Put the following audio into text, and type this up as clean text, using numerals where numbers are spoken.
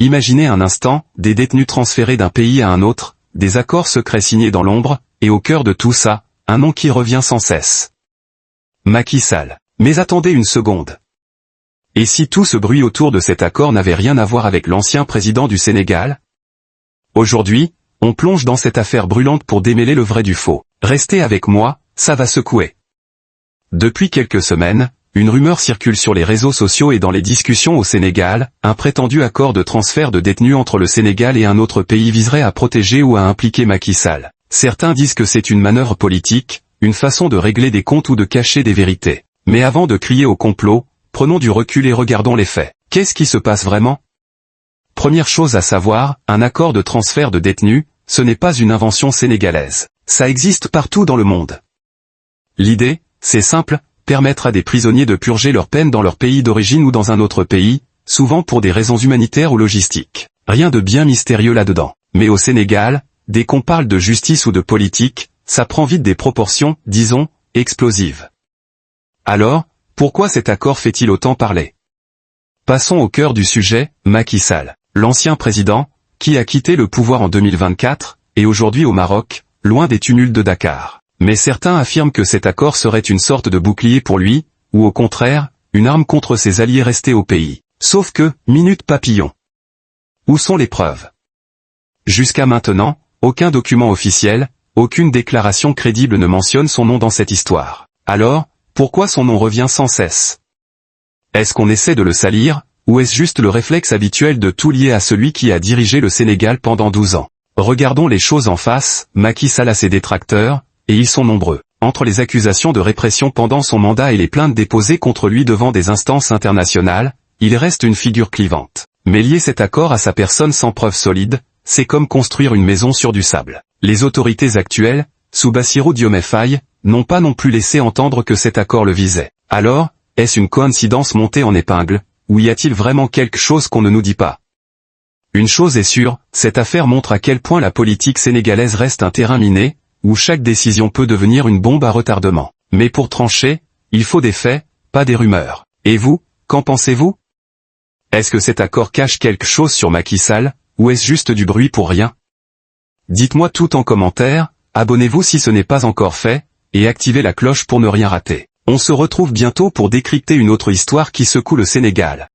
Imaginez un instant, des détenus transférés d'un pays à un autre, des accords secrets signés dans l'ombre, et au cœur de tout ça, un nom qui revient sans cesse. Macky Sall. Mais attendez une seconde. Et si tout ce bruit autour de cet accord n'avait rien à voir avec l'ancien président du Sénégal? Aujourd'hui, on plonge dans cette affaire brûlante pour démêler le vrai du faux. Restez avec moi, ça va secouer. Depuis quelques semaines, une rumeur circule sur les réseaux sociaux et dans les discussions au Sénégal, un prétendu accord de transfert de détenus entre le Sénégal et un autre pays viserait à protéger ou à impliquer Macky Sall. Certains disent que c'est une manœuvre politique, une façon de régler des comptes ou de cacher des vérités. Mais avant de crier au complot, prenons du recul et regardons les faits. Qu'est-ce qui se passe vraiment? Première chose à savoir, un accord de transfert de détenus, ce n'est pas une invention sénégalaise. Ça existe partout dans le monde. L'idée, c'est simple, permettre à des prisonniers de purger leur peine dans leur pays d'origine ou dans un autre pays, souvent pour des raisons humanitaires ou logistiques. Rien de bien mystérieux là-dedans. Mais au Sénégal, dès qu'on parle de justice ou de politique, ça prend vite des proportions, disons, explosives. Alors, pourquoi cet accord fait-il autant parler? Passons au cœur du sujet, Macky Sall. L'ancien président, qui a quitté le pouvoir en 2024, est aujourd'hui au Maroc, loin des tumultes de Dakar. Mais certains affirment que cet accord serait une sorte de bouclier pour lui, ou au contraire, une arme contre ses alliés restés au pays. Sauf que, minute papillon. Où sont les preuves? Jusqu'à maintenant, aucun document officiel, aucune déclaration crédible ne mentionne son nom dans cette histoire. Alors, pourquoi son nom revient sans cesse? Est-ce qu'on essaie de le salir, ou est-ce juste le réflexe habituel de tout lier à celui qui a dirigé le Sénégal pendant 12 ans? Regardons les choses en face, Macky Sall a ses détracteurs, et ils sont nombreux. Entre les accusations de répression pendant son mandat et les plaintes déposées contre lui devant des instances internationales, il reste une figure clivante. Mais lier cet accord à sa personne sans preuve solide, c'est comme construire une maison sur du sable. Les autorités actuelles, sous Bassirou Diomaye Faye, n'ont pas non plus laissé entendre que cet accord le visait. Alors, est-ce une coïncidence montée en épingle, ou y a-t-il vraiment quelque chose qu'on ne nous dit pas? Une chose est sûre, cette affaire montre à quel point la politique sénégalaise reste un terrain miné, où chaque décision peut devenir une bombe à retardement. Mais pour trancher, il faut des faits, pas des rumeurs. Et vous, qu'en pensez-vous? Est-ce que cet accord cache quelque chose sur Macky Sall, ou est-ce juste du bruit pour rien? Dites-moi tout en commentaire, abonnez-vous si ce n'est pas encore fait, et activez la cloche pour ne rien rater. On se retrouve bientôt pour décrypter une autre histoire qui secoue le Sénégal.